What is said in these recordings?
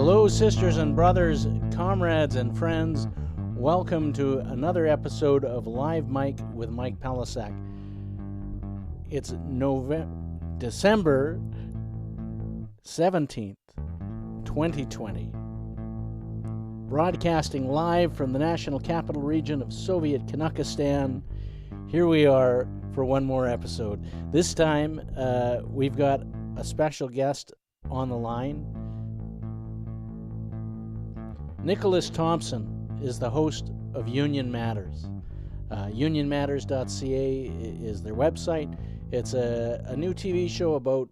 Hello, sisters and brothers, comrades and friends. Welcome to another episode of Live Mike with Mike Palisak. It's December 17th, 2020. Broadcasting live from the National Capital Region of Soviet Kazakhstan. Here we are for one more episode. This time, we've got a special guest on the line. Marcus Thompson is the host of Union Matters. Unionmatters.ca is their website. It's a new TV show about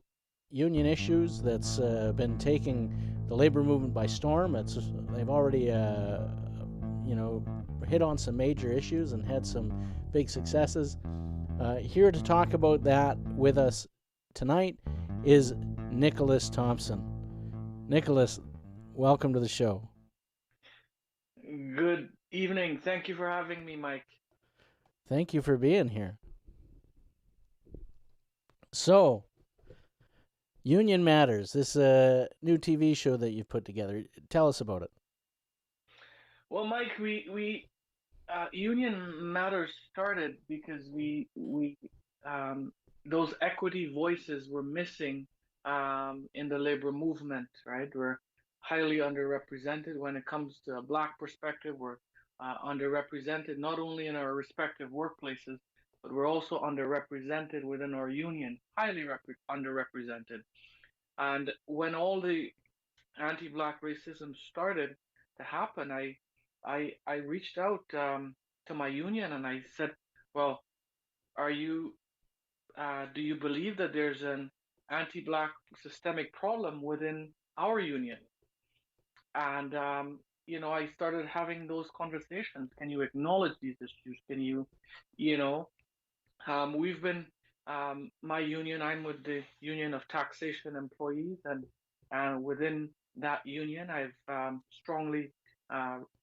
union issues that's been taking the labor movement by storm. They've already hit on some major issues and had some big successes. Here to talk about that with us tonight is Marcus Thompson. Marcus, welcome to the show. Good evening. Thank you for having me, Mike. Thank you for being here. So, Union Matters, this new TV show that you've put together. Tell us about it. Well, Mike, we Union Matters started because we those equity voices were missing in the labor movement, right? We're highly underrepresented when it comes to a Black perspective. We're underrepresented not only in our respective workplaces, but we're also underrepresented within our union, highly underrepresented. And when all the anti-Black racism started to happen, I reached out to my union and I said, "Well, are you do you believe that there's an anti-Black systemic problem within our union?" And I started having those conversations. Can you acknowledge these issues? Can you, you know, we've been my union. I'm with the Union of Taxation Employees, and within that union, I've strongly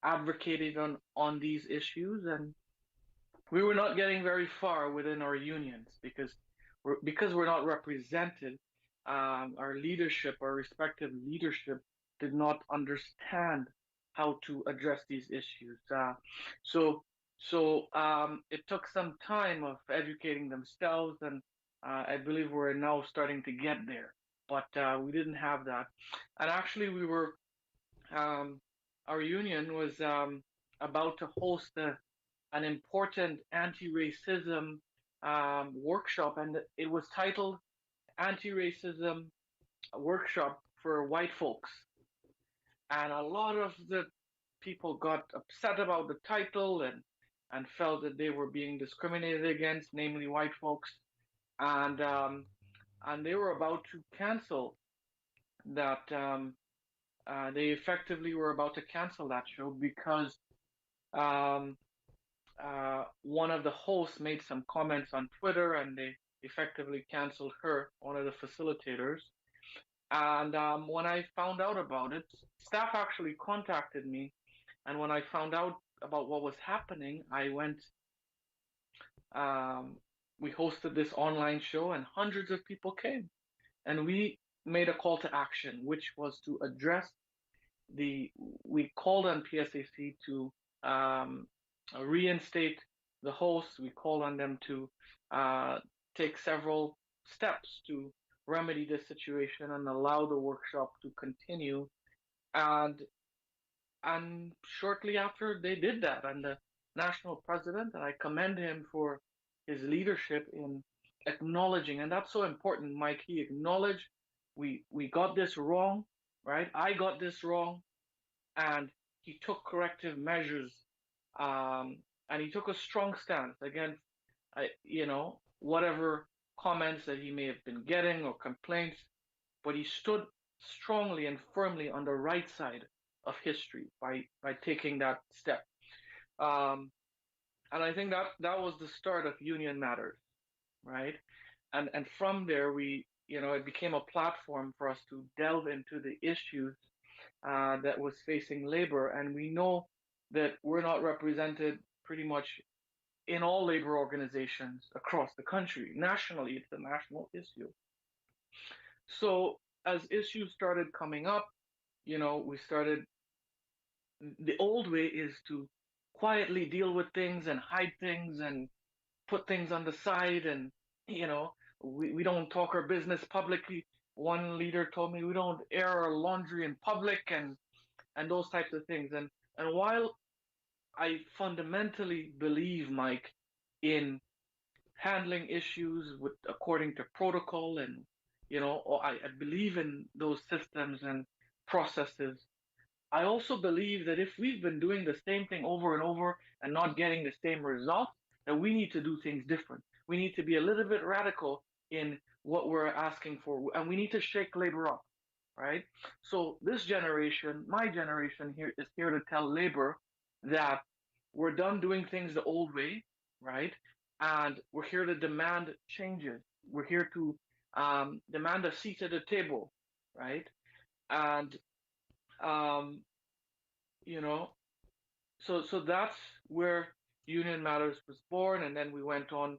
advocated on these issues, and we were not getting very far within our unions because we're not represented. Our leadership, our respective leadership, did not understand how to address these issues. So it took some time of educating themselves, and I believe we're now starting to get there. But we didn't have that, and actually, um, our union was about to host an important anti-racism workshop, and it was titled "Anti-Racism Workshop for White Folks." And a lot of the people got upset about the title and felt that they were being discriminated against, namely white folks, and they were about to cancel that. They effectively were about to cancel that show because um, one of the hosts made some comments on Twitter, and they effectively canceled her, one of the facilitators. And when I found out about it, staff actually contacted me. And when I found out about what was happening, I went. Um, we hosted this online show, and hundreds of people came. And we made a call to action, which was to address the. We called on PSAC to um, reinstate the hosts. We called on them to uh, take several steps to remedy this situation and allow the workshop to continue. And and shortly after they did that, and the national president, and I commend him for his leadership in acknowledging, and that's so important, Mike. He acknowledged we got this wrong, right? I got this wrong, and he took corrective measures, um, and he took a strong stance against, whatever comments that he may have been getting or complaints, but he stood strongly and firmly on the right side of history by taking that step. Um, and I think that was the start of Union Matters, right? And from there it became a platform for us to delve into the issues that was facing labor, and we know that we're not represented pretty much in all labor organizations across the country. Nationally, it's a national issue. So as issues started coming up, we started. The old way is to quietly deal with things and hide things and put things on the side, and you know we don't talk our business publicly. One leader told me we don't air our laundry in public, and those types of things. And while I fundamentally believe, Mike, in handling issues with according to protocol, and or I believe in those systems and processes, I also believe that if we've been doing the same thing over and over and not getting the same results, that we need to do things different. We need to be a little bit radical in what we're asking for, and we need to shake labor up, right? So this generation, my generation here, is here to tell labor that we're done doing things the old way, right? And we're here to demand changes. We're here to demand a seat at the table, right? And um, you know, so that's where Union Matters was born, and then we went on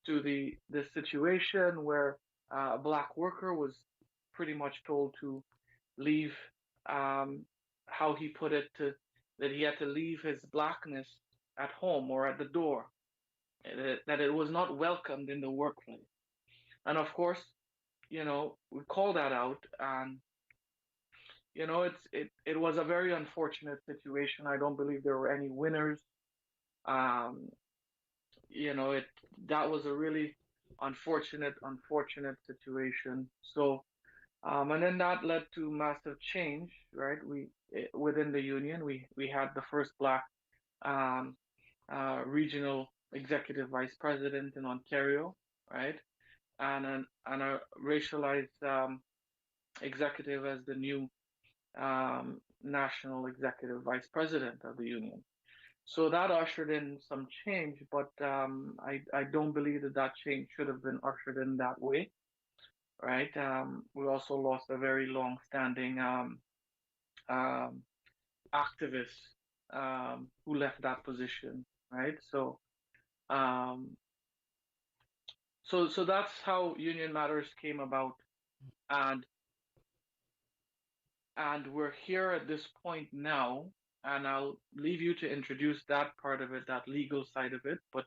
to the situation where a black worker was pretty much told to leave, um, how he put it, that he had to leave his blackness at home or at the door, that it was not welcomed in the workplace. And of course, we called that out, and it was a very unfortunate situation. I don't believe there were any winners. Um, it that was a really unfortunate situation. So, and then that led to massive change, right? Within the union, we had the first black um, regional executive vice president in Ontario, right? And a racialized executive as the new national executive vice president of the union. So that ushered in some change, but I don't believe that change should have been ushered in that way, right? We also lost a very long-standing um, activist who left that position, right? Um, so that's how Union Matters came about, and we're here at this point now, and I'll leave you to introduce that part of it, that legal side of it, but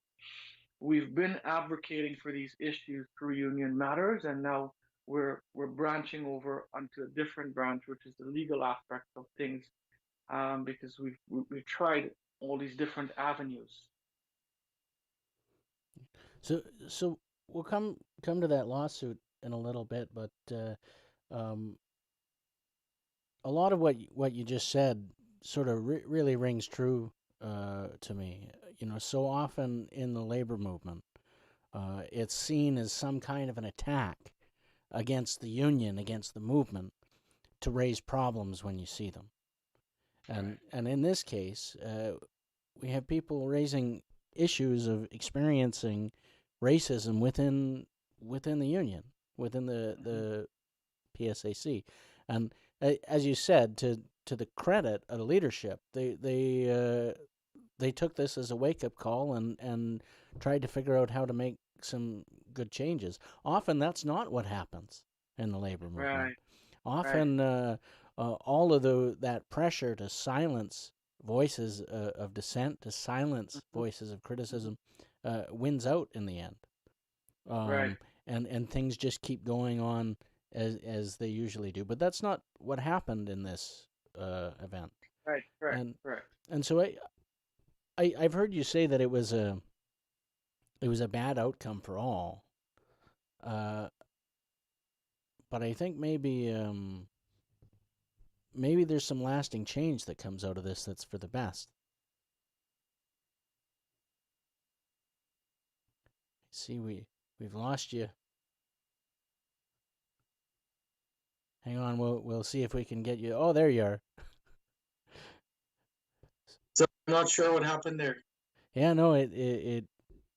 we've been advocating for these issues through Union Matters, and now we're branching over onto a different branch, which is the legal aspect of things, because we've tried all these different avenues. So we'll come to that lawsuit in a little bit, but um, a lot of what you just said sort of really rings true to me. So often in the labor movement, it's seen as some kind of an attack against the union, against the movement, to raise problems when you see them. And Right. and in this case, we have people raising issues of experiencing racism within the union, within the Mm-hmm. the PSAC, and as you said, to the credit of the leadership, they took this as a wake up call and tried to figure out how to make some good changes. Often that's not what happens in the labor movement. Right. Right. Often all of that pressure to silence voices of dissent, to silence Mm-hmm. voices of Mm-hmm. criticism, wins out in the end. Right. And things just keep going on as they usually do. But that's not what happened in this event. Right. Correct. And Correct. and so I've heard you say that it was a bad outcome for all. Uh, but I think maybe there's some lasting change that comes out of this that's for the best. See, we've lost you. Hang on, we'll see if we can get you. Oh, there you are. So I'm not sure what happened there. Yeah, no, it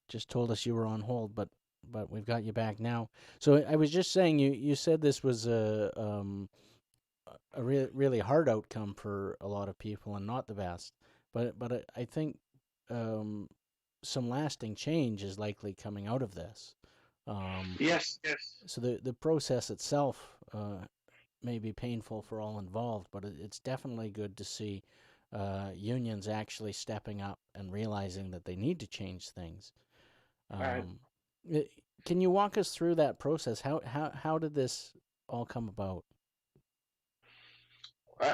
just told us you were on hold, but we've got you back now. So I was just saying, you said this was a really hard outcome for a lot of people and not the best. But I think um, some lasting change is likely coming out of this. Um, Yes. Yes. so the process itself may be painful for all involved, but it's definitely good to see unions actually stepping up and realizing that they need to change things. Right. I- can you walk us through that process? How did this all come about?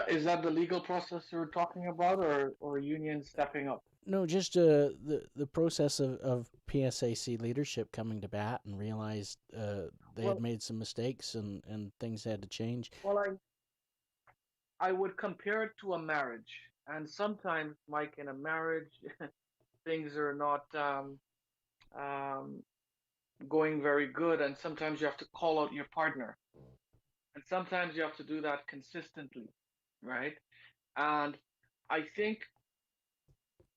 Is that the legal process you're talking about, or union stepping up? No, just the process of PSAC leadership coming to bat and realized they had Well, made some mistakes and things had to change. well, I would compare it to a marriage, and sometimes, Mike, in a marriage, things are not um, going very good, and sometimes you have to call out your partner, and sometimes you have to do that consistently, right? And I think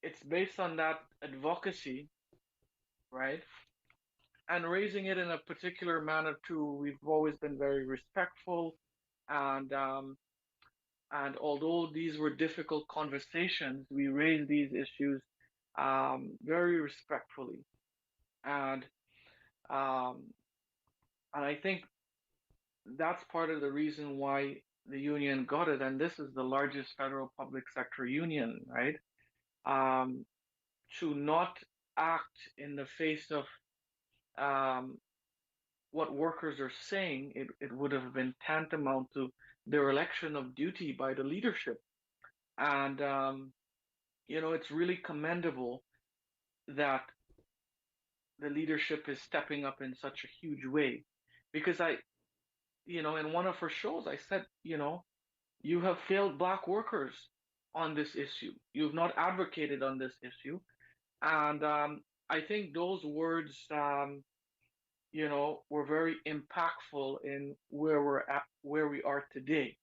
it's based on that advocacy, right? And raising it in a particular manner too. We've always been very respectful, and although these were difficult conversations, we raised these issues very respectfully, and um, I think that's part of the reason why the union got it. And this is the largest federal public sector union, right? Um, to not act in the face of um, what workers are saying, it would have been tantamount to their election of duty by the leadership. And, it's really commendable that the leadership is stepping up in such a huge way. Because in one of her shows, I said, you have failed Black workers on this issue. You've not advocated on this issue. And I think those words, were very impactful in where we are today.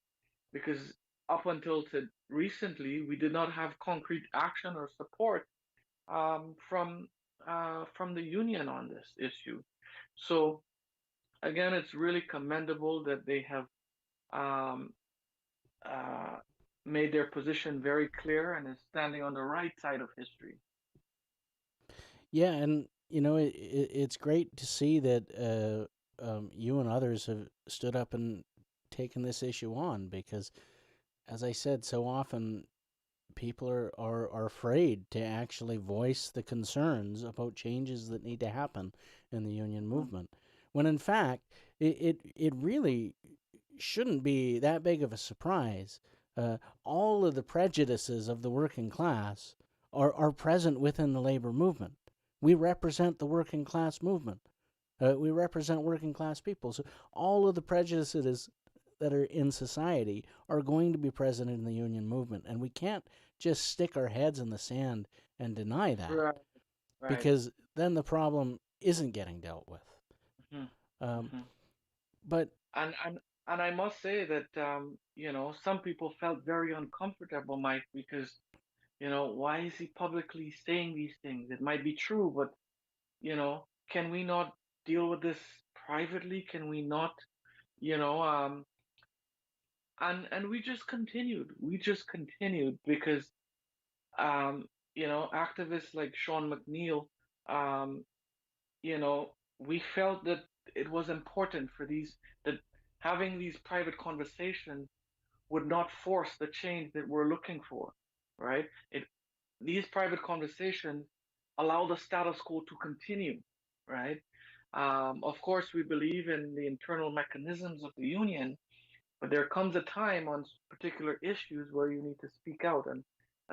Because up until recently, we did not have concrete action or support from the union on this issue. So again, it's really commendable that they have um, uh, made their position very clear and is standing on the right side of history. Yeah, and it's great to see that you and others have stood up and taken this issue on because, as I said, so often people are afraid to actually voice the concerns about changes that need to happen in the union movement. When in fact, it really shouldn't be that big of a surprise. All of the prejudices of the working class are present within the labor movement. We represent the working class movement. We represent working class people. So all of the prejudices that are in society are going to be present in the union movement. And we can't just stick our heads in the sand and deny that Right, right. because then the problem isn't getting dealt with. Hmm. Um, Hmm. but And I must say that some people felt very uncomfortable, Mike, because why is he publicly saying these things? It might be true, but can we not deal with this privately? Can we not, you know, and we just continued. We just continued because activists like Sean McNeil, um, we felt that it was important for that having these private conversations would not force the change that we're looking for, right? These private conversations allow the status quo to continue, right? Of course, we believe in the internal mechanisms of the union, but there comes a time on particular issues where you need to speak out, and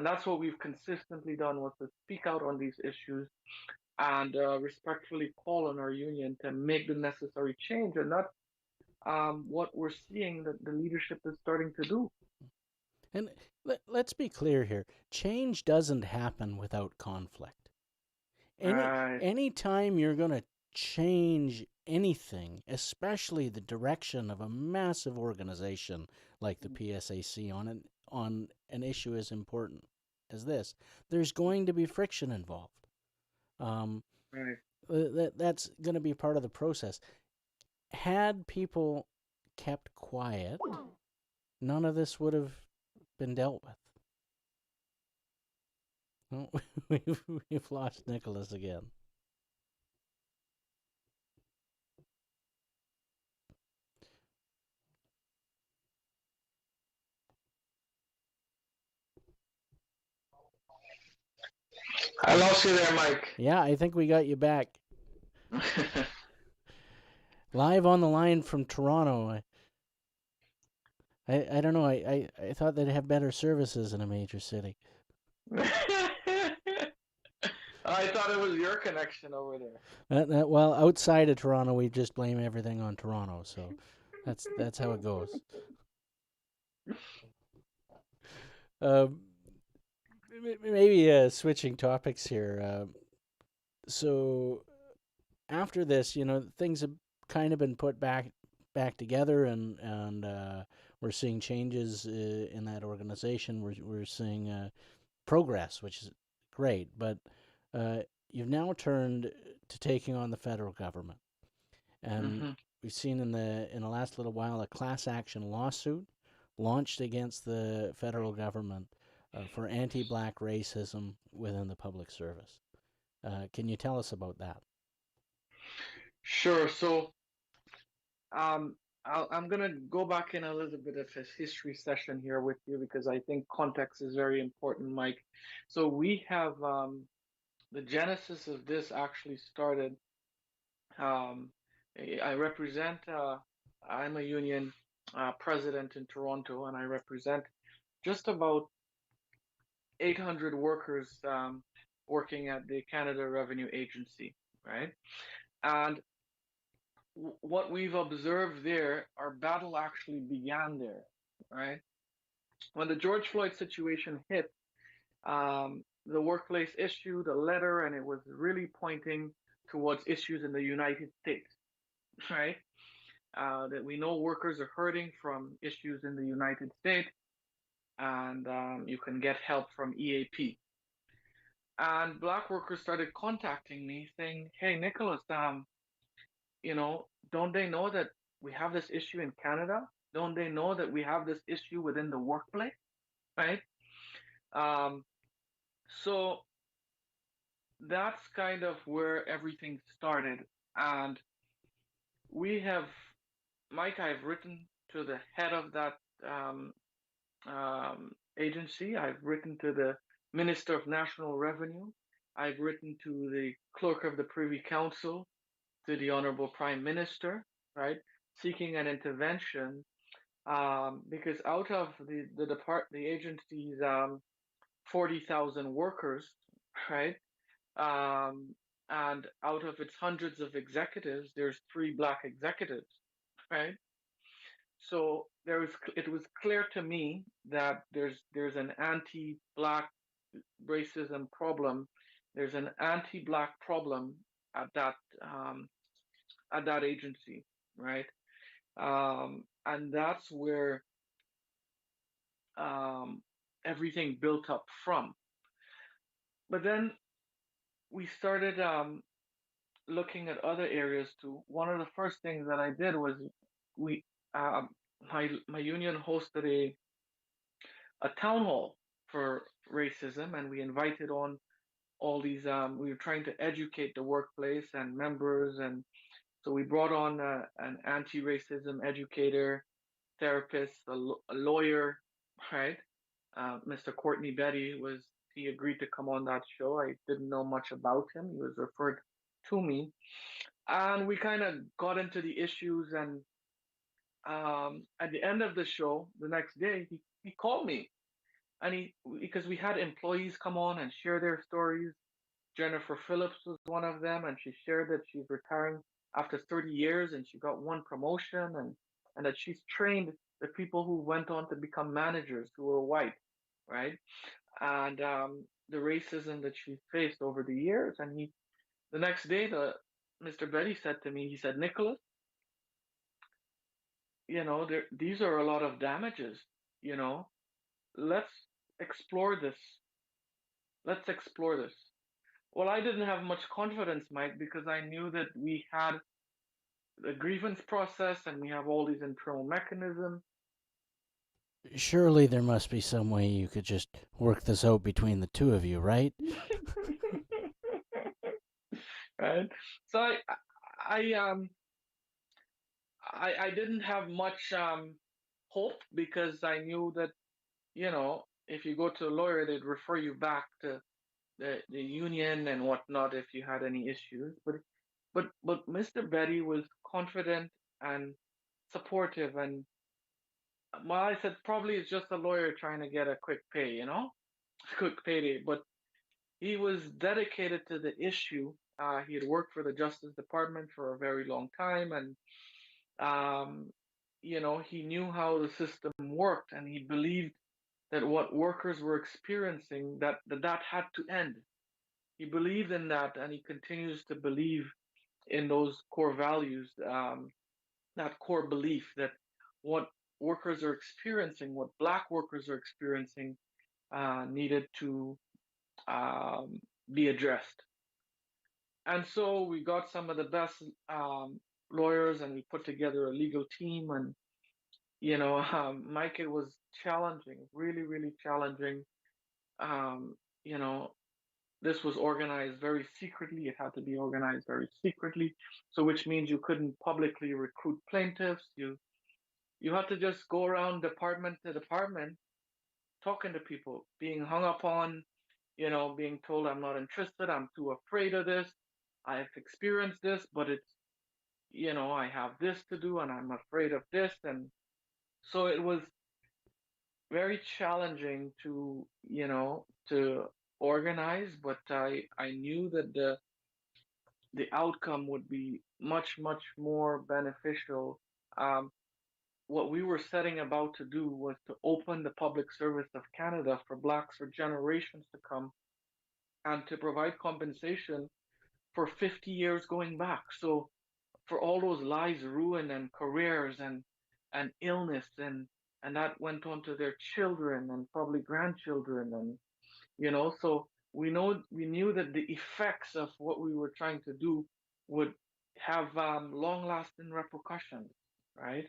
that's what we've consistently done was to speak out on these issues and respectfully call on our union to make the necessary change, and that's what we're seeing that the leadership is starting to do. and let's be clear here. Change doesn't happen without conflict. Right. Any time you're going to change anything, especially the direction of a massive organization like the PSAC on an issue as important as this, there's going to be friction involved. Um, Right. that's going to be part of the process. Had people kept quiet, none of this would have been dealt with. Oh, we've lost Nicholas again. I lost you there, Mike. Yeah, I think we got you back. Live on the line from Toronto. I don't know. I thought they'd have better services in a major city. I thought it was your connection over there. Well, outside of Toronto, we just blame everything on Toronto. So that's how it goes. Maybe switching topics here. So after this, things have kind of been put back together, and we're seeing changes in that organization. We're seeing progress, which is great. But you've now turned to taking on the federal government, and we've seen in the last little while a class action lawsuit launched against the federal government for anti-black racism within the public service. Can you tell us about that? Sure. So, I'm gonna go back in a little bit of a history session here with you because I think context is very important, Mike. So we have the genesis of this actually started. Um, I represent. I'm a union president in Toronto, and I represent just about 800 workers working at the Canada Revenue Agency, right? And what we've observed there, our battle actually began there, right? When the George Floyd situation hit, the workplace issued a letter, and it was really pointing towards issues in the United States, right? That we know workers are hurting from issues in the United States, and you can get help from EAP. And black workers started contacting me saying, "Hey, Nicholas, don't they know that we have this issue in Canada? Don't they know that we have this issue within the workplace, right?" Um, so that's kind of where everything started. And we have, Mike, I've written to the head of that um, agency. I've written to the Minister of National Revenue. I've written to the Clerk of the Privy Council, to the Honorable Prime Minister, right, seeking an intervention because out of the agency's 40,000 workers, right, and out of its hundreds of executives, there's 3 black executives, right. So it was clear to me that there's an anti-black racism problem. There's an anti-black problem at that um, at that agency, right? And that's where um, everything built up from. But then we started looking at other areas too. One of the first things that I did was we um, my union hosted a town hall for racism, and we invited on all these. We were trying to educate the workplace and members, and so we brought on an anti-racism educator, therapist, a lawyer, right? Mr. Courtney Betty he agreed to come on that show. I didn't know much about him. He was referred to me. And we kind of got into the issues. And at the end of the show, the next day, he called me. And because we had employees come on and share their stories. Jennifer Phillips was one of them, and she shared that she's retiring after 30 years and she got one promotion, and that she's trained the people who went on to become managers who were white, right? And the racism that she faced over the years. And the next day, Mr. Betty said to me, he said, "Nicholas, these are a lot of damages, you know, let's explore this. Let's explore this." Well, I didn't have much confidence, Mike, because I knew that we had the grievance process and we have all these internal mechanisms. Surely there must be some way you could just work this out between the two of you, right? Right. So I didn't have much hope because I knew that if you go to a lawyer, they'd refer you back to the union and whatnot if you had any issues. But Mr. Betty was confident and supportive, and well, I said probably it's just a lawyer trying to get a quick pay, quick payday. But he was dedicated to the issue. He had worked for the Justice Department for a very long time, and um, he knew how the system worked, and he believed that what workers were experiencing that had to end. He believed in that, and he continues to believe in those core values, that core belief that what workers are experiencing, what Black workers are experiencing, needed to um, be addressed. And so we got some of the best lawyers, and we put together a legal team. And Mike, it was challenging, really, really challenging. Um, you know, this was organized very secretly. It had to be organized very secretly. So which means you couldn't publicly recruit plaintiffs. You had to just go around department to department talking to people, being hung up on, being told I'm not interested, I'm too afraid of this, I've experienced this, but it's, I have this to do and I'm afraid of this. And so it was very challenging to organize, but I knew that the outcome would be much, much more beneficial. Um, what we were setting about to do was to open the public service of Canada for Blacks for generations to come, and to provide compensation for 50 years going back. So for all those lives ruined and careers and illness, and that went on to their children and probably grandchildren, and so we knew that the effects of what we were trying to do would have long lasting repercussions, right?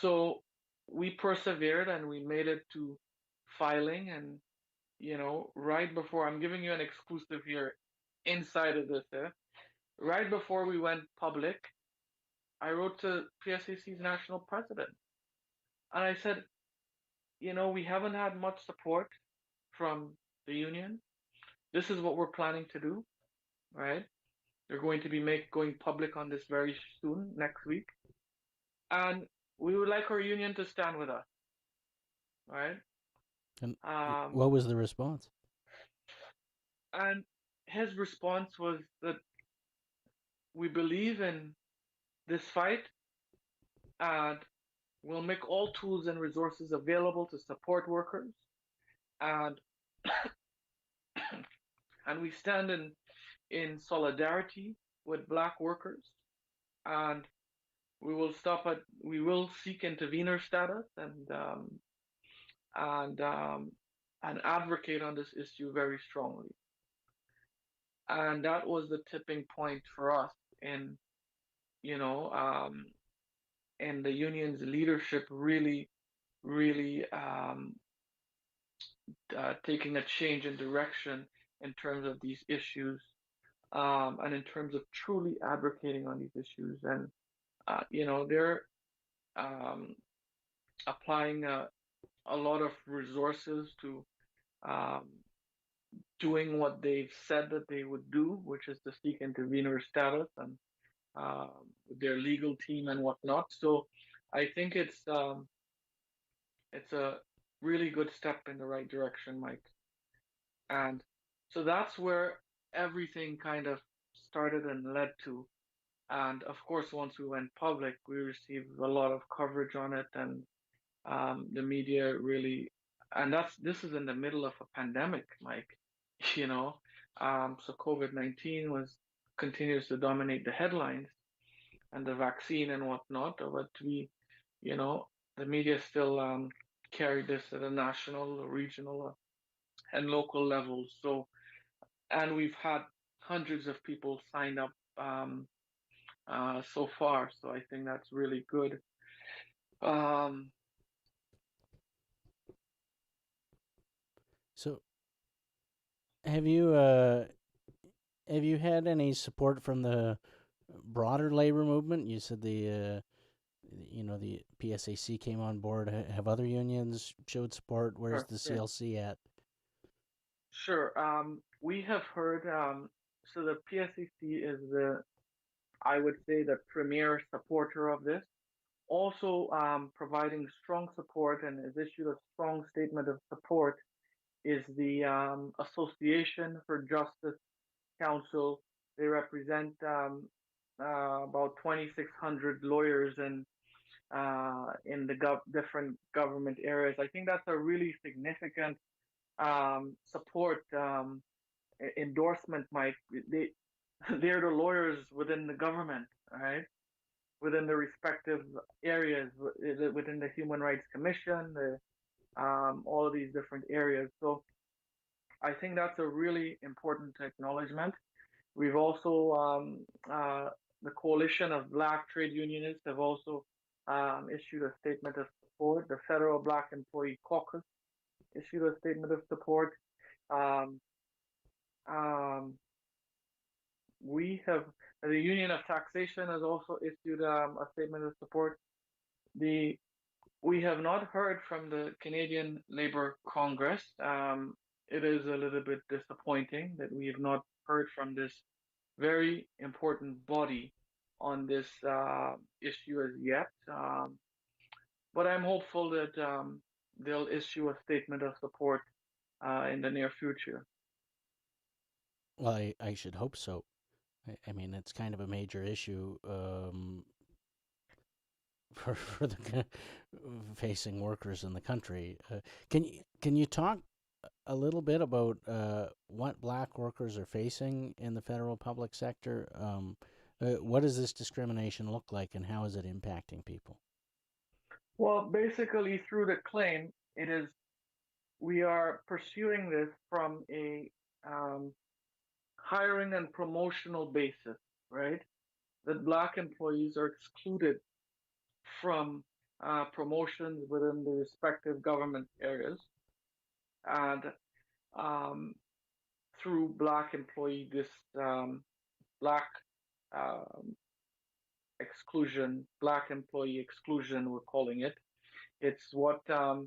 So we persevered and we made it to filing. And right before, I'm giving you an exclusive here inside of this, right before we went public, I wrote to PSAC's national president, and I said, we haven't had much support from the union. This is what we're planning to do, right? They're going to be going public on this very soon, next week, and we would like our union to stand with us, right? And Um, what was the response? and his response was that we believe in this fight, and we'll make all tools and resources available to support workers, and and we stand in solidarity with Black workers, and we will seek intervener status, and and advocate on this issue very strongly. And that was the tipping point for us in you know in the union's leadership really, really taking a change in direction in terms of these issues, and in terms of truly advocating on these issues. And they're um, applying a lot of resources to um, doing what they've said that they would do, which is to seek intervener status, and their legal team and whatnot. So I think it's a really good step in the right direction, Mike. And so that's where everything kind of started and led to. And of course, once we went public, we received a lot of coverage on it, and the media really, and this is in the middle of a pandemic, Mike. You know, so COVID-19 was continues to dominate the headlines, and the vaccine and whatnot. But the media still carried this at a national, regional, and local level. So, and we've had hundreds of people sign up so far. So I think that's really good. Um, So have you had any support from the broader labor movement? You said the PSAC came on board. Have other unions showed support? Where's sure, the sure, CLC at? sure. we have heard. So the PSCC is I would say, the premier supporter of this. Also, providing strong support and has issued a strong statement of support is the Association for Justice Council. They represent about 2,600 lawyers in the different government areas. I think that's a really significant support endorsement, Mike. They're the lawyers within the government, right? Within the respective areas, within the Human Rights Commission, all of these different areas. So I think that's a really important acknowledgement. We've also, the Coalition of Black Trade Unionists have also issued a statement of support. The Federal Black Employee Caucus issued a statement of support. Um, um, we have the Union of Taxation has also issued a statement of support. The We have not heard from the Canadian Labour Congress. It is a little bit disappointing that we have not heard from this very important body on this issue as yet. But I'm hopeful that they'll issue a statement of support in the near future. Well, I should hope so. I mean, it's kind of a major issue for the facing workers in the country. Can you talk a little bit about what black workers are facing in the federal public sector? What does this discrimination look like, and how is it impacting people? Well, basically, through the claim, it is we are pursuing this from a um, hiring and promotional basis, right? That black employees are excluded from promotions within the respective government areas, and um, through black employee this black um, exclusion, black employee exclusion, we're calling it. It's what So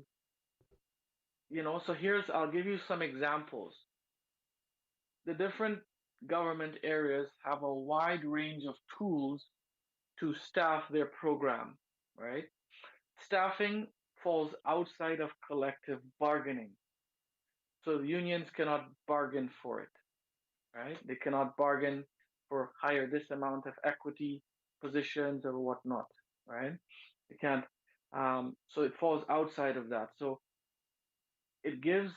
I'll give you some examples. The different government areas have a wide range of tools to staff their program, right? Staffing falls outside of collective bargaining. So the unions cannot bargain for it, right? They cannot bargain for hire this amount of equity positions or whatnot, right? They can't. So it falls outside of that. So it gives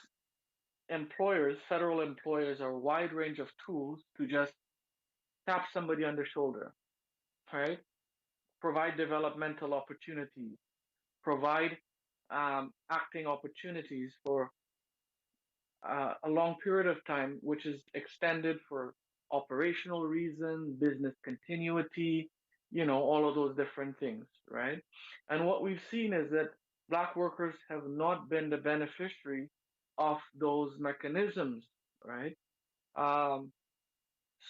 employers, federal employers, a wide range of tools to just tap somebody on the shoulder, right? Provide developmental opportunities, provide acting opportunities for a long period of time, which is extended for operational reasons, business continuity, all of those different things, right? And what we've seen is that black workers have not been the beneficiary of those mechanisms, right? Um,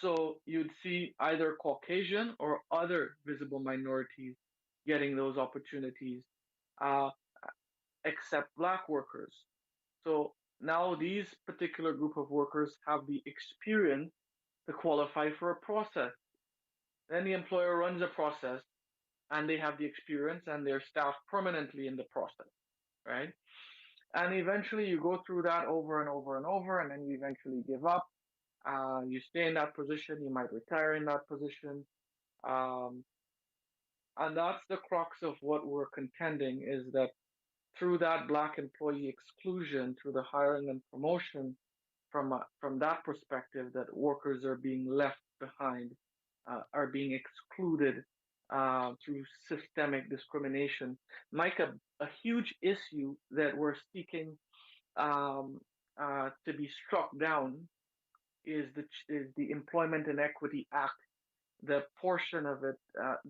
so you'd see either Caucasian or other visible minorities getting those opportunities, uh, except black workers. So now these particular group of workers have the experience to qualify for a process. Then the employer runs a process and they have the experience and they're staffed permanently in the process, right? And eventually you go through that over and over and over, and then you eventually give up. You stay in that position, you might retire in that position. Um, and that's the crux of what we're contending is that through that black employee exclusion, through the hiring and promotion, from that perspective, that workers are being left behind, are being excluded through systemic discrimination. Mike, a huge issue that we're seeking to be struck down is the Employment and Equity Act. The portion of it,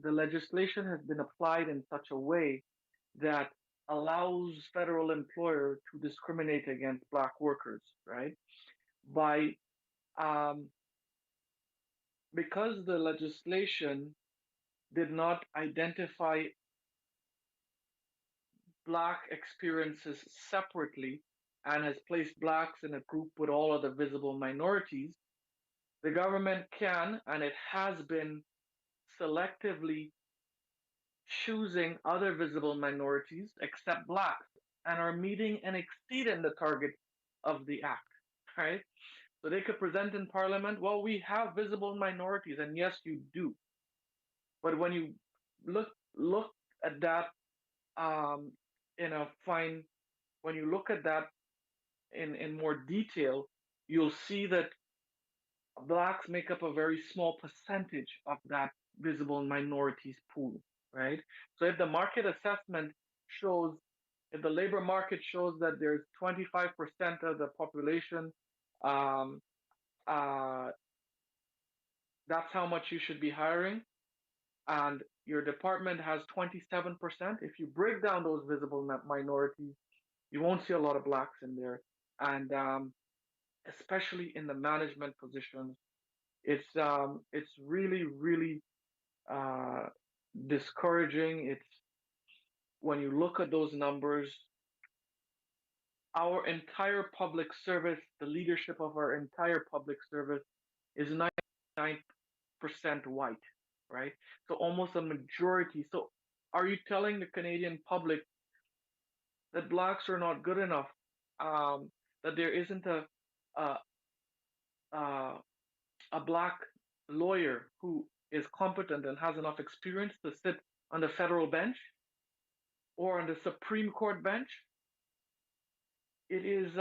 the legislation has been applied in such a way that allows federal employer to discriminate against black workers, right? By um, Because the legislation did not identify black experiences separately, and has placed blacks in a group with all other visible minorities, the government can and it has been selectively choosing other visible minorities except blacks and are meeting and exceeding the target of the act, right? So they could present in parliament, well, we have visible minorities, and yes, you do. But when you look at that in a fine, when you look at that in more detail, you'll see that blacks make up a very small percentage of that visible minorities pool, right? So if the market assessment shows, if the labor market shows that there's 25% of the population, um, uh, that's how much you should be hiring, and your department has 27%. If you break down those visible minorities, you won't see a lot of blacks in there, and especially in the management positions, it's really really uh, discouraging. It's when you look at those numbers, our entire public service, the leadership of our entire public service is 99% white, right? So almost a majority. So are you telling the Canadian public that blacks are not good enough? That there isn't a, a a black lawyer who is competent and has enough experience to sit on the federal bench or on the Supreme Court bench? It is,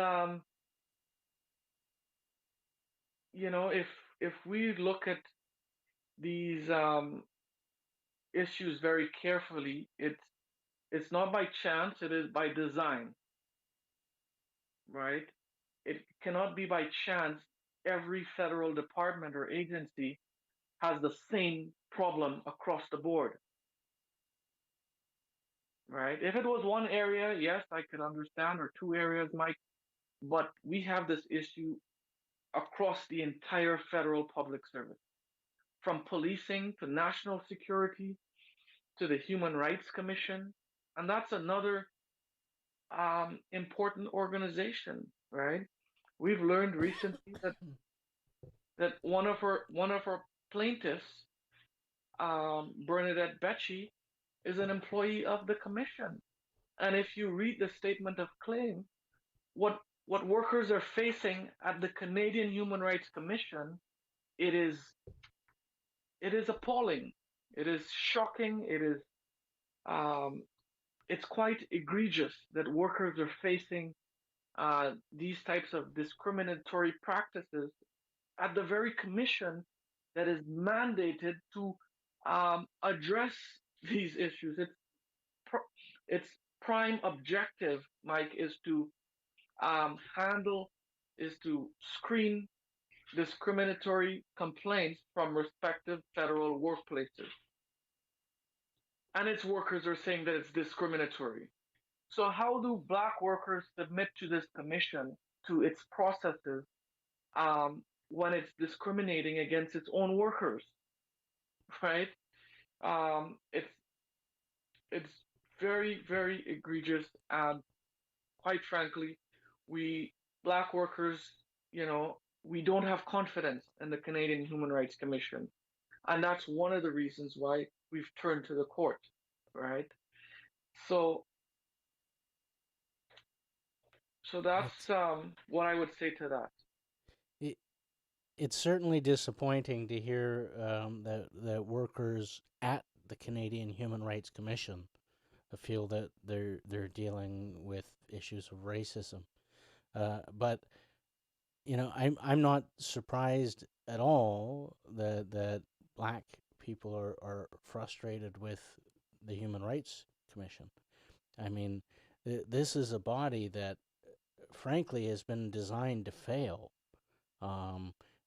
if we look at these issues very carefully, it's not by chance, it is by design, right? It cannot be by chance every federal department or agency has the same problem across the board, right? If it was one area, yes, I could understand, or two areas, Mike, but we have this issue across the entire federal public service, from policing to national security to the Human Rights Commission. And that's another important organization, right? We've learned recently that one of our plaintiffs, Bernadette Becci, is an employee of the commission. And if you read the statement of claim, what workers are facing at the Canadian Human Rights Commission, it is it is appalling. It is shocking. Um, it's quite egregious that workers are facing these types of discriminatory practices at the very commission that is mandated to address these issues. Its prime objective, Mike, is to handle, is to screen discriminatory complaints from respective federal workplaces. And its workers are saying that it's discriminatory. So, how do black workers submit to this commission, to its processes, when it's discriminating against its own workers, right? It's very very egregious, and quite frankly, we black workers, we don't have confidence in the Canadian Human Rights Commission, and that's one of the reasons why we've turned to the court, right? So that's It's what I would say to that. it, it's certainly disappointing to hear that workers at the Canadian Human Rights Commission feel that they're dealing with issues of racism. But I'm not surprised at all that black people are frustrated with the Human Rights Commission. I mean, this is a body that, frankly, has been designed to fail.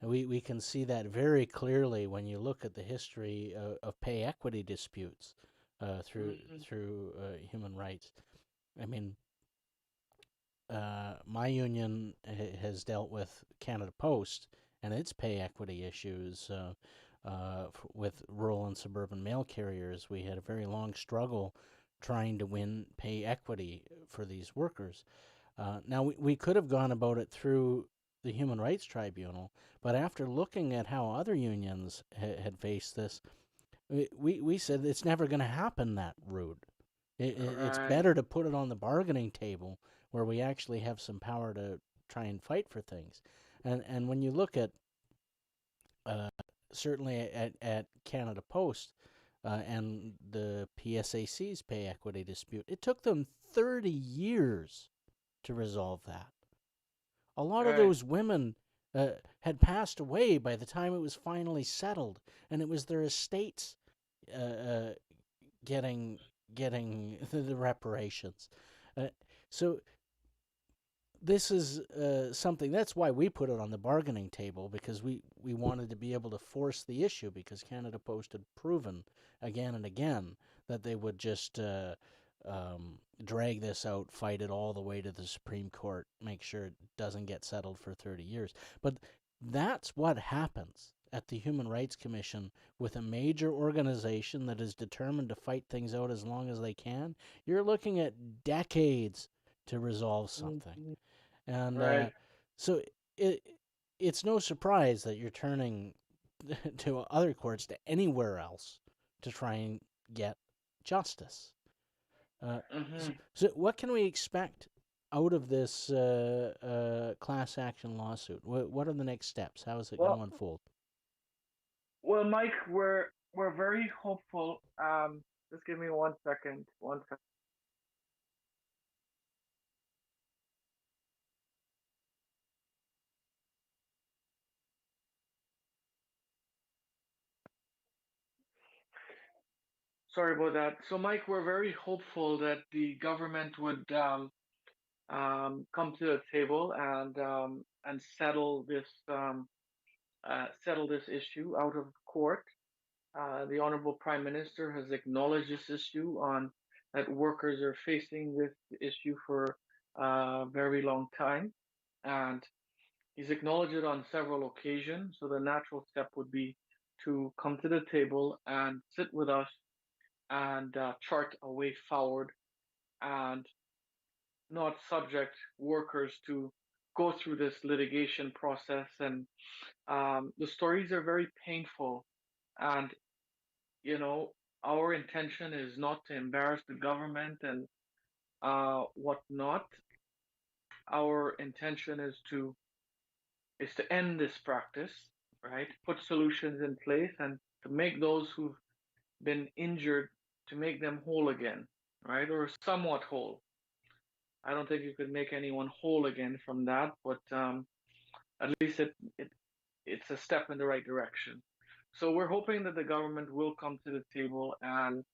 And we can see that very clearly when you look at the history of pay equity disputes through Mm-hmm. human rights. I mean, my union has dealt with Canada Post and its pay equity issues with rural and suburban mail carriers. We had a very long struggle trying to win pay equity for these workers. Now, we could have gone about it through the Human Rights Tribunal, but after looking at how other unions had faced this, we said it's never going to happen that route. It's Right. better to put it on the bargaining table where we actually have some power to try and fight for things. And when you look at uh, certainly at Canada Post and the PSAC's pay equity dispute, it took them 30 years to resolve that. A lot of Right. those women had passed away by the time it was finally settled, and it was their estates uh, uh, getting the reparations. Uh, so this is something that's why we put it on the bargaining table, because we wanted to be able to force the issue, because Canada Post had proven again and again that they would just drag this out, fight it all the way to the Supreme Court, make sure it doesn't get settled for 30 years. But that's what happens at the Human Rights Commission with a major organization that is determined to fight things out as long as they can. You're looking at decades to resolve something. Mhm. And Right. so it it's no surprise that you're turning to other courts, to anywhere else, to try and get justice. So, Mhm. so what can we expect out of this class action lawsuit? What are the next steps? How is it going Well, to unfold? well, Mike, we're very hopeful. Just give me 1 second. 1 second. Sorry about that. So, Mike, we're very hopeful that the government would come to the table and settle this issue out of court. The Honorable Prime Minister has acknowledged this issue on that workers are facing this issue for a very long time, and he's acknowledged it on several occasions. So the natural step would be to come to the table and sit with us and chart a way forward and not subject workers to go through this litigation process. And the stories are very painful. And, you know, our intention is not to embarrass the government and whatnot. Our intention is to end this practice, right? Put solutions in place and to make those who've been injured to make them whole again, right? Or somewhat whole. I don't think you could make anyone whole again from that, but at least it's a step in the right direction. So we're hoping that the government will come to the table and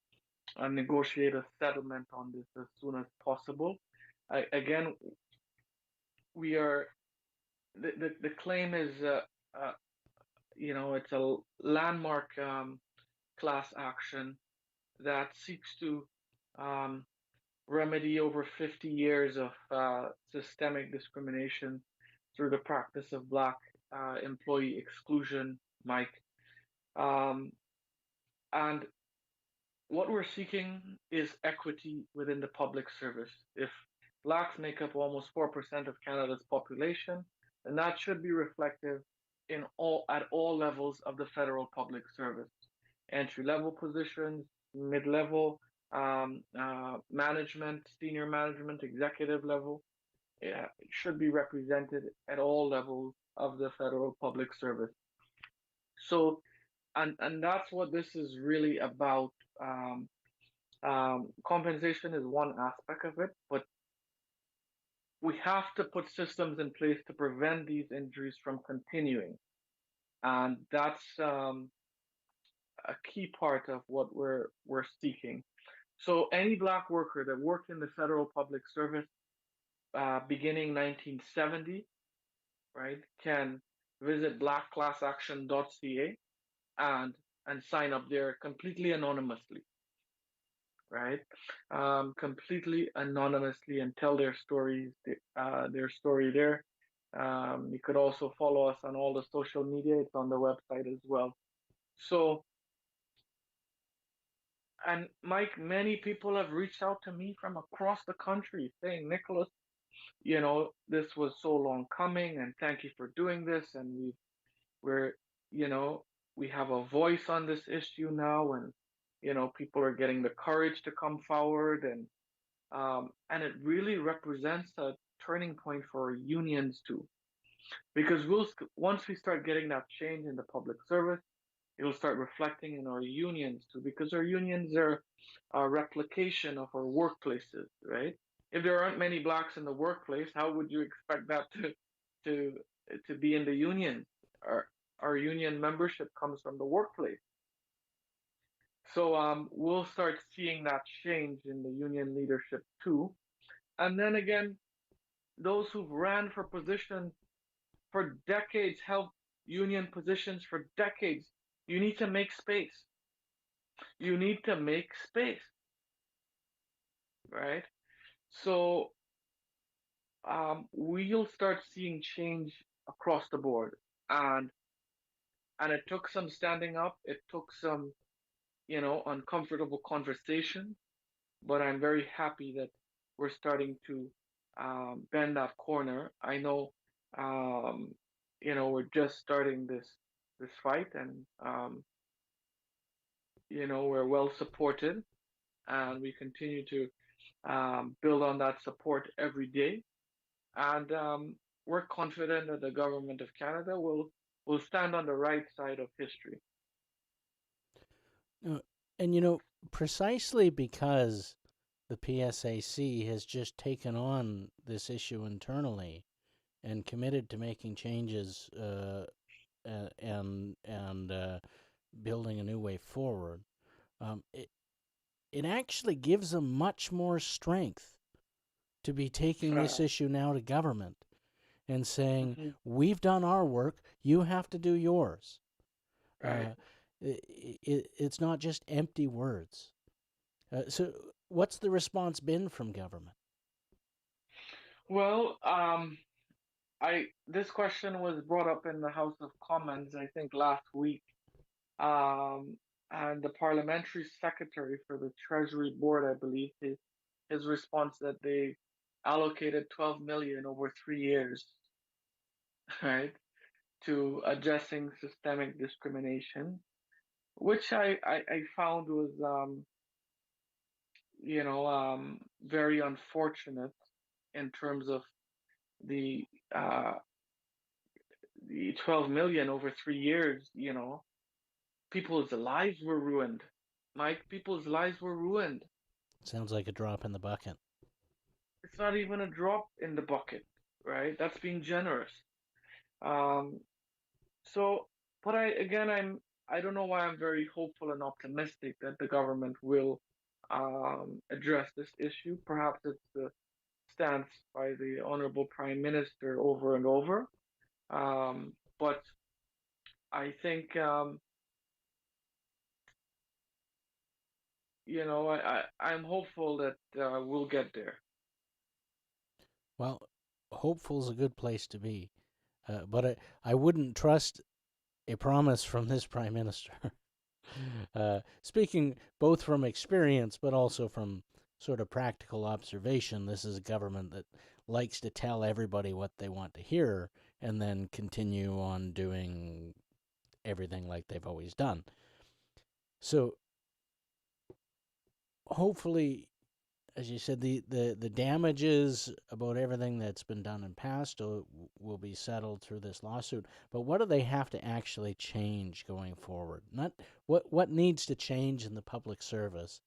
negotiate a settlement on this as soon as possible. Again, we are the claim is uh, it's a landmark class action that seeks to um, remedy over 50 years of systemic discrimination through the practice of black employee exclusion, Mike. Um, and what we're seeking is equity within the public service. If blacks make up almost 4% of Canada's population, then that should be reflective in all at all levels of the federal public service. Entry level positions, mid level, management, senior management, executive level. Yeah, it should be represented at all levels of the federal public service. So, and that's what this is really about. Compensation is one aspect of it, but we have to put systems in place to prevent these injuries from continuing, and that's a key part of what we're seeking. So, any black worker that worked in the federal public service beginning 1970, right, can visit blackclassaction.ca and and sign up there completely anonymously, right? Completely anonymously and tell their stories, their story there. You could also follow us on all the social media. It's on the website as well. So, and Mike, many people have reached out to me from across the country saying, Nicholas, this was so long coming, and thank you for doing this, and we're, you know, we have a voice on this issue now, and people are getting the courage to come forward, and it really represents a turning point for unions too, because once we start getting that change in the public service, it'll start reflecting in our unions too, because our unions are a replication of our workplaces, right? If there aren't many blacks in the workplace, how would you expect that to to be in the union? Our union membership comes from the workplace. So we'll start seeing that change in the union leadership too. And then again, those who've ran for positions for decades, held union positions for decades, you need to make space. You need to make space, right? So we'll start seeing change across the board, and it took some standing up. It took some, uncomfortable conversation, but I'm very happy that we're starting to bend that corner. I know, um, we're just starting this fight, and we're well supported, and we continue to build on that support every day. And we're confident that the government of Canada will stand on the right side of history. Uh, and precisely because the PSAC has just taken on this issue internally and committed to making changes and building a new way forward, it actually gives them much more strength to be taking this issue now to government and saying, we've done our work, you have to do yours. Right. It's not just empty words. So what's the response been from government? Well, this question was brought up in the House of Commons, I think, last week. And the parliamentary secretary for the Treasury Board, I believe, his response that they allocated 12 million over 3 years, right, to addressing systemic discrimination, which I found was, very unfortunate in terms of the uh, the 12 million over 3 years. People's lives were ruined. Mike, people's lives were ruined. Sounds like a drop in the bucket. It's not even a drop in the bucket, right? That's being generous. Um, so, but I don't know why I'm very hopeful and optimistic that the government will address this issue. Perhaps it's the stance by the Honorable Prime Minister over and over. But I think, I'm hopeful that we'll get there. Well, hopeful's a good place to be. But I wouldn't trust a promise from this prime minister. Speaking both from experience, but also from sort of practical observation, this is a government that likes to tell everybody what they want to hear and then continue on doing everything like they've always done. So hopefully, as you said, the damages about everything that's been done in past will be settled through this lawsuit. But what do they have to actually change going forward? Not what needs to change in the public service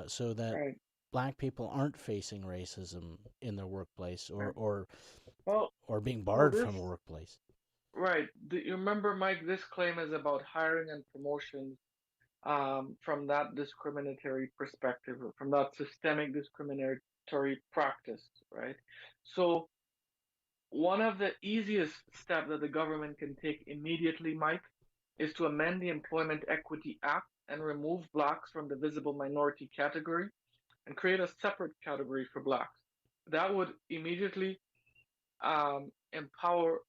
so that Right. black people aren't facing racism in their workplace Right. or being Well, barred from a workplace. right. You remember, Mike, this claim is about hiring and promotions from that discriminatory perspective, or from that systemic discriminatory practice, right? So, one of the easiest steps that the government can take immediately, Mike, is to amend the Employment Equity Act and remove blacks from the visible minority category and create a separate category for blacks. That would immediately empower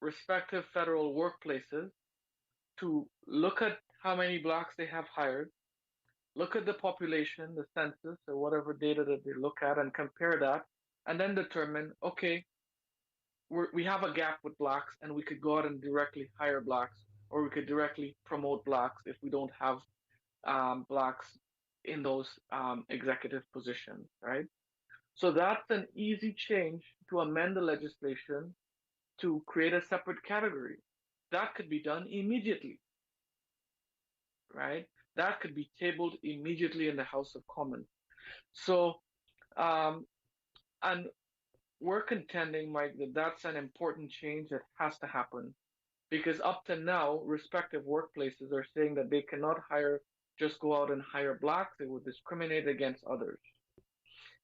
respective federal workplaces to look at how many blacks they have hired, look at the population, the census, or whatever data that they look at, and compare that and then determine, okay, we have a gap with blacks, and we could go out and directly hire blacks, or we could directly promote blacks if we don't have blacks in those executive positions, right? So that's an easy change to amend the legislation to create a separate category. That could be done immediately, right? That could be tabled immediately in the House of Commons. So, um, and we're contending, Mike, that that's an important change that has to happen because up to now, respective workplaces are saying that they cannot just go out and hire blacks. They would discriminate against others.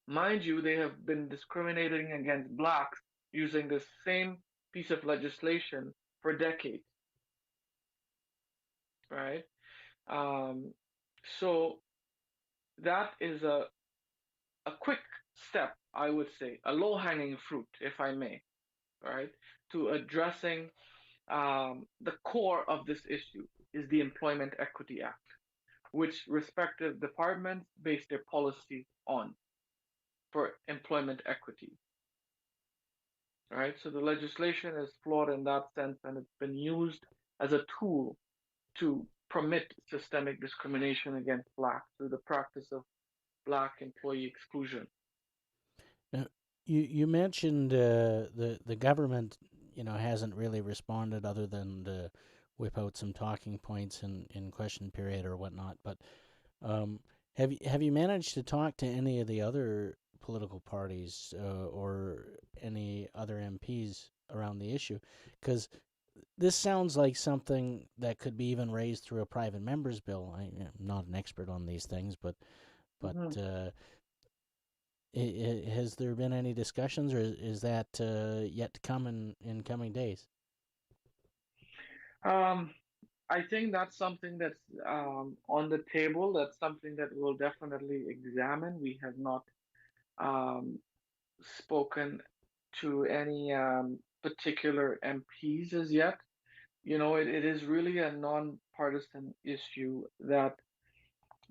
Mind you, they have been discriminating against blacks using this same piece of legislation for decades, right? Um, so that is a quick step, I would say, a low hanging fruit, if I may, right, to addressing the core of this issue is the Employment Equity Act, which respective departments base their policy on for employment equity. Right? So the legislation is flawed in that sense, and it's been used as a tool to permit systemic discrimination against blacks through the practice of black employee exclusion. Now, you mentioned the government, hasn't really responded other than to whip out some talking points in question period or whatnot. But um, have you managed to talk to any of the other political parties or any other MPs around the issue? Because this sounds like something that could be even raised through a private member's bill. I'm not an expert on these things, but Mm-hmm. has there been any discussions, or is that yet to come in coming days? Um, I think that's something that's on the table. That's something that we'll definitely examine. We have not um, spoken to any particular MPs as yet. It is really a nonpartisan issue that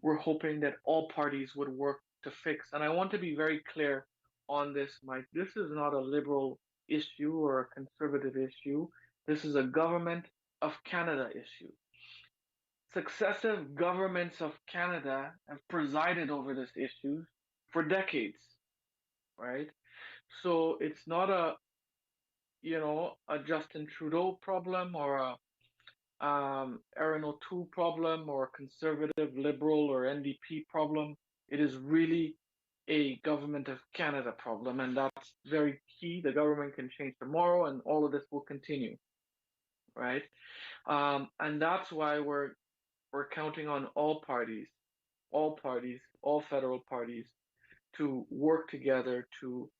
we're hoping that all parties would work to fix. And I want to be very clear on this, Mike. This is not a liberal issue or a conservative issue. This is a government of Canada issue. Successive governments of Canada have presided over this issue for decades, right? So it's not a Justin Trudeau problem or a Erin O'Toole problem or a conservative, liberal, or NDP problem. It is really a government of Canada problem, and that's very key. The government can change tomorrow, and all of this will continue, right? And that's why we're counting on all parties, all federal parties, to work together to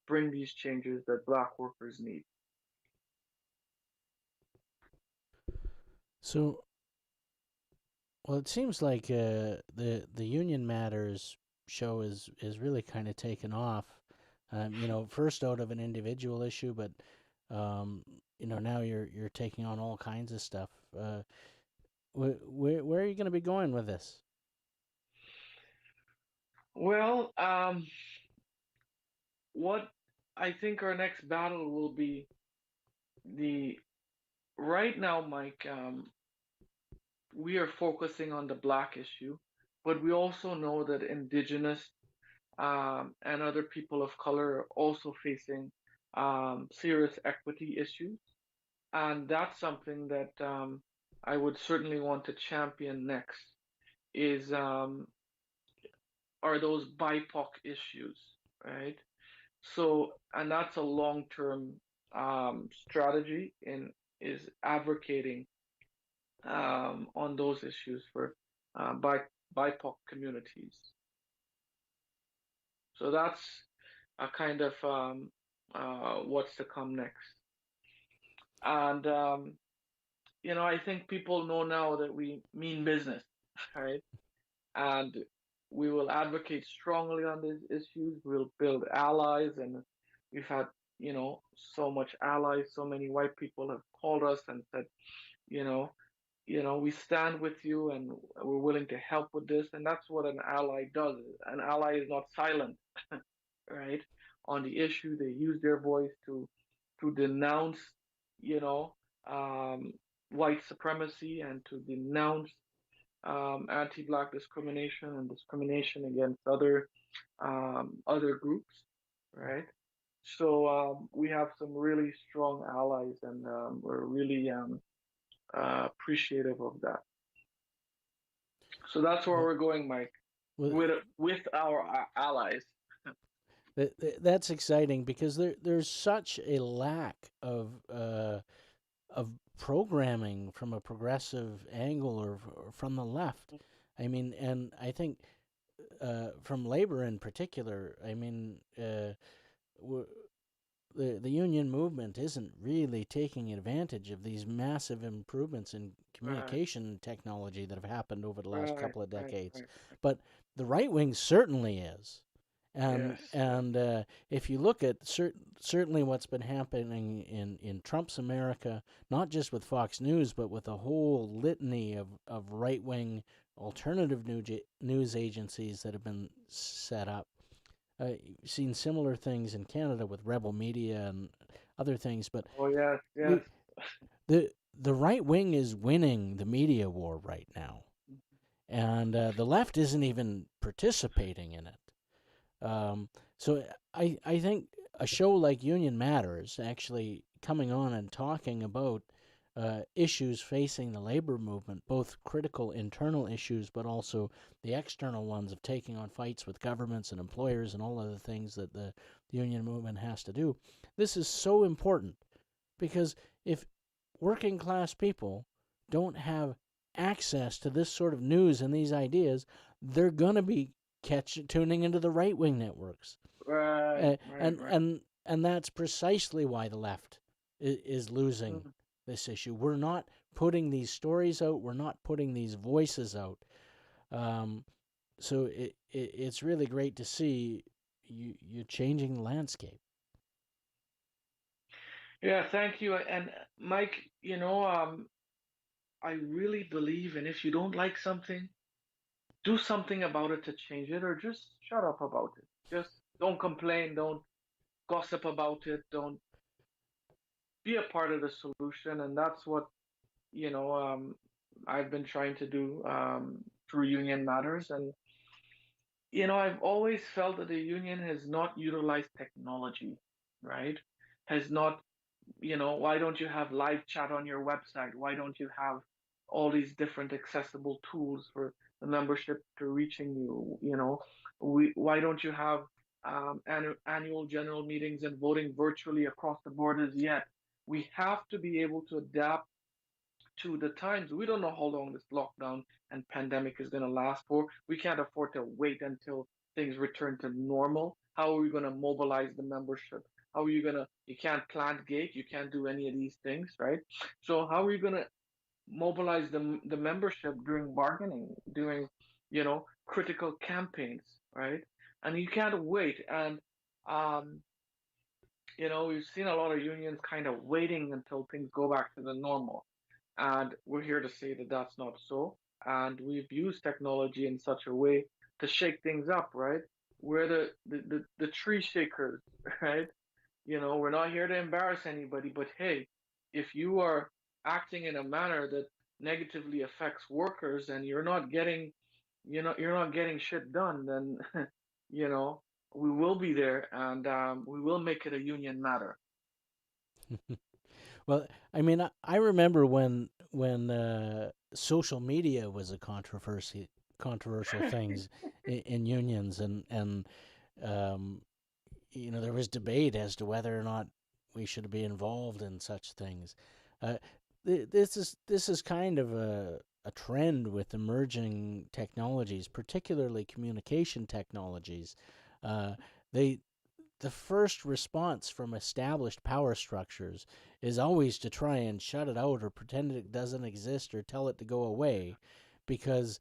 bring these changes that Black workers need. So, well, it seems like the Union Matters show is really kind of taken off. First out of an individual issue, but um, now you're taking on all kinds of stuff. Where are you going to be going with this? Well, what I think our next battle will be the right now, Mike. We are focusing on the Black issue, but we also know that Indigenous and other people of color are also facing serious equity issues. And that's something that I would certainly want to champion next is are those BIPOC issues, right? So, and that's a long-term strategy in is advocating on those issues for BIPOC communities. So that's a kind of what's to come next. And I think people know now that we mean business, right? And we will advocate strongly on these issues. We'll build allies, and we've had, so much allies. So many white people have called us and said, you know, we stand with you, and we're willing to help with this. And that's what an ally does. An ally is not silent, right? on the issue. They use their voice to denounce, you know, um, white supremacy and to denounce anti-black discrimination and discrimination against other groups, right? So we have some really strong allies, and we're really appreciative of that. So that's where Well, we're going, Mike, well, with our allies. that's exciting because there's such a lack of programming from a progressive angle or from the left. I mean, and I think from labor in particular. I mean, the union movement isn't really taking advantage of these massive improvements in Right, communication technology that have happened over the last right, couple of right, decades. right. But the right wing certainly is. And Yes, yes. and if you look at certainly what's been happening in Trump's America, not just with Fox News, but with a whole litany of right wing alternative news agencies that have been set up. You've seen similar things in Canada with Rebel Media and other things, but Oh, yes, yes. we the right wing is winning the media war right now, and the left isn't even participating in it. So I think a show like Union Matters actually coming on and talking about issues facing the labor movement, both critical internal issues, but also the external ones of taking on fights with governments and employers and all of the things that the union movement has to do. This is so important because if working class people don't have access to this sort of news and these ideas, they're going to be tuning into the right wing networks, Right, right, and right. and that's precisely why the left is losing Mm. this issue. We're not putting these stories out. We're not putting these voices out. Um, so it's really great to see you changing the landscape. Yeah, thank you. And Mike, I really believe, and if you don't like something, do something about it to change it, or just shut up about it. Just don't complain, don't gossip about it, don't be a part of the solution. And that's what, you know, I've been trying to do through Union Matters. And, I've always felt that the union has not utilized technology, right? Has not, why don't you have live chat on your website? Why don't you have all these different accessible tools for the membership to reaching you? Why don't you have annual general meetings and voting virtually across the borders yet? We have to be able to adapt to the times. We don't know how long this lockdown and pandemic is going to last for. We can't afford to wait until things return to normal. How are we going to mobilize the membership? How are you going to, you can't plant gate, you can't do any of these things, right? So, how are you going to mobilize the membership during bargaining, during, critical campaigns, right? And you can't wait. And, um, we've seen a lot of unions kind of waiting until things go back to the normal. And we're here to say that that's not so. And we've used technology in such a way to shake things up, right? We're the tree shakers, right? We're not here to embarrass anybody, but hey, if you are acting in a manner that negatively affects workers and you're not getting shit done, then you know we will be there, and we will make it a union matter. Well, I mean, I remember when social media was a controversial things in unions, and um, there was debate as to whether or not we should be involved in such things. Uh, this is kind of a trend with emerging technologies, particularly communication technologies. Uh, they the first response from established power structures is always to try and shut it out or pretend it doesn't exist or tell it to go away, because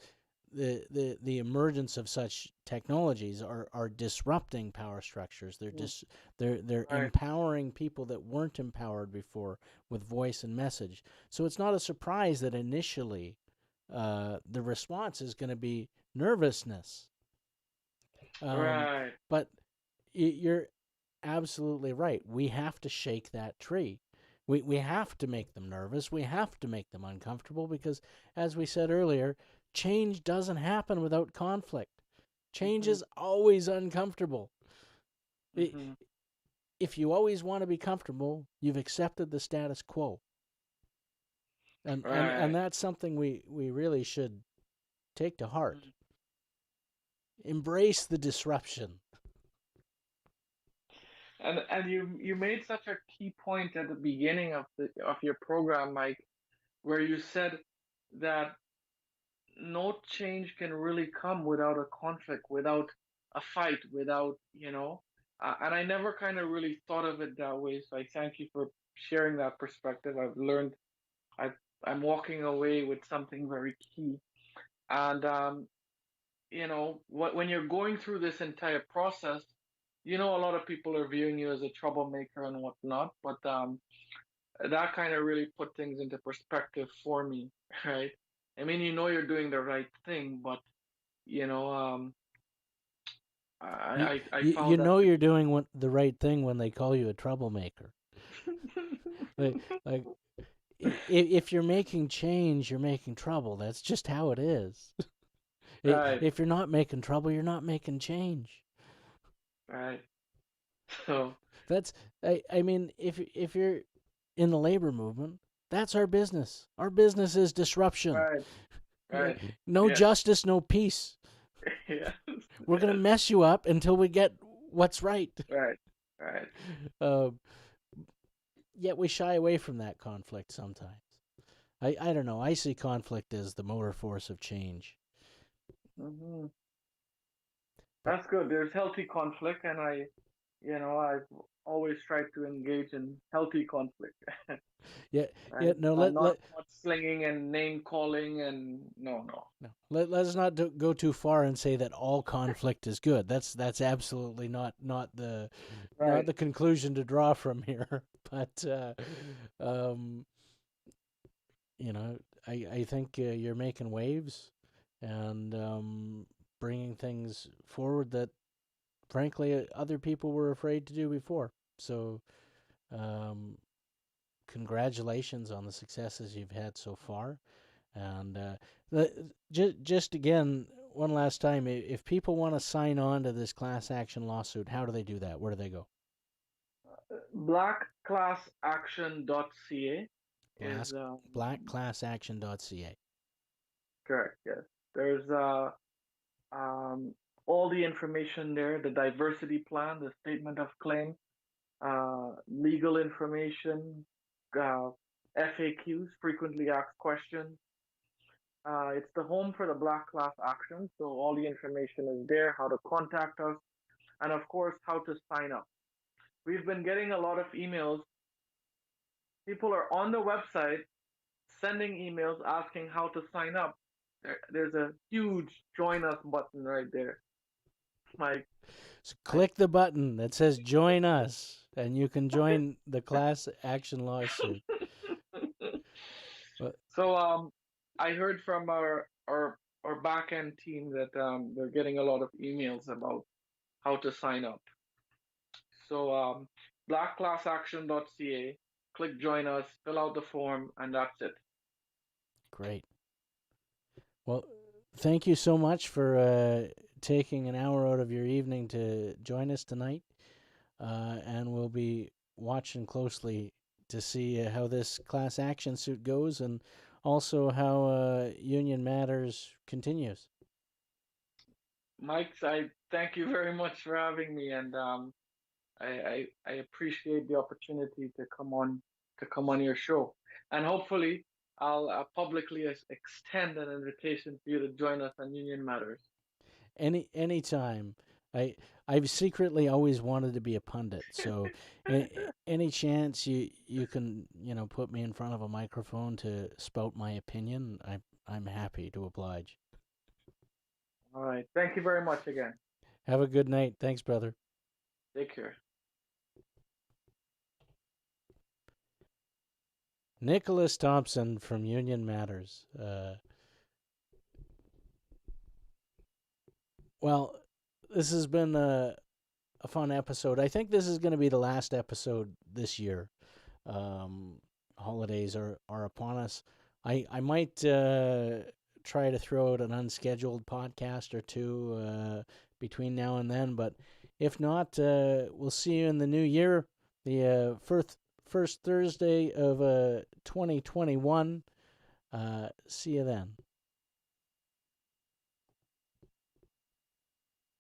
the emergence of such technologies are disrupting power structures. They're Right, empowering people that weren't empowered before with voice and message. So it's not a surprise that initially the response is going to be nervousness. Um, right. but you're absolutely right. We have to shake that tree. We have to make them nervous. We have to make them uncomfortable because, as we said earlier, change doesn't happen without conflict. Change is always uncomfortable. If you always want to be comfortable, you've accepted the status quo. And that's something we really should take to heart. Embrace the disruption. And you made such a key point at the beginning of your program, Mike, where you said that no change can really come without a conflict, without a fight, without, and I never kind of really thought of it that way. So I thank you for sharing that perspective. I've learned, I'm walking away with something very key. And, when you're going through this entire process, a lot of people are viewing you as a troublemaker and whatnot, but that kind of really put things into perspective for me, right? I mean, you're doing the right thing, but I found that you're doing the right thing when they call you a troublemaker. like if you're making change, you're making trouble. That's just how it is. Right. If you're not making trouble, you're not making change. Right. So that's I mean, if you're in the labor movement, that's our business. Our business is disruption. Right. Right. No justice, no peace. Yeah. We're gonna mess you up until we get what's right. Right. Right. Yet we shy away from that conflict sometimes. I don't know. I see conflict as the motor force of change. Mm-hmm. That's good. There's healthy conflict, and I've always tried to engage in healthy conflict. Yeah. No. Not slinging and name calling, and no. Let's not go too far and say that all conflict is good. That's absolutely not the right. not the conclusion to draw from here. But I think you're making waves and bringing things forward that, frankly, other people were afraid to do before. So, congratulations on the successes you've had so far. And just again, one last time, if people want to sign on to this class action lawsuit, how do they do that? Where do they go? Blackclassaction.ca is blackclassaction.ca. Correct. Yes. There's all the information there: the diversity plan, the statement of claim, legal information, FAQs, frequently asked questions. It's the home for the Black Class Action, so all the information is there: how to contact us, and of course, how to sign up. We've been getting a lot of emails. People are on the website sending emails asking how to sign up. There's a huge join us button right there. So click the button that says join us, and you can join the class action lawsuit. So I heard from our back end team that they're getting a lot of emails about how to sign up. So blackclassaction.ca, click join us, fill out the form, and that's it. Great. Well, thank you so much for taking an hour out of your evening to join us tonight. And we'll be watching closely to see how this class action suit goes and also how Union Matters continues. Mike, I thank you very much for having me, and I appreciate the opportunity to come on your show, and hopefully I'll publicly extend an invitation for you to join us on Union Matters. Anytime. I've secretly always wanted to be a pundit, so any chance you can put me in front of a microphone to spout my opinion, I'm happy to oblige. All right, thank you very much again. Have a good night. Thanks, brother. Take care. Nicholas Thompson from Union Matters. Well, this has been a a fun episode. I think this is going to be the last episode this year. Holidays are upon us. I might try to throw out an unscheduled podcast or two between now and then, but if not, we'll see you in the new year, the first Thursday of 2021. See you then.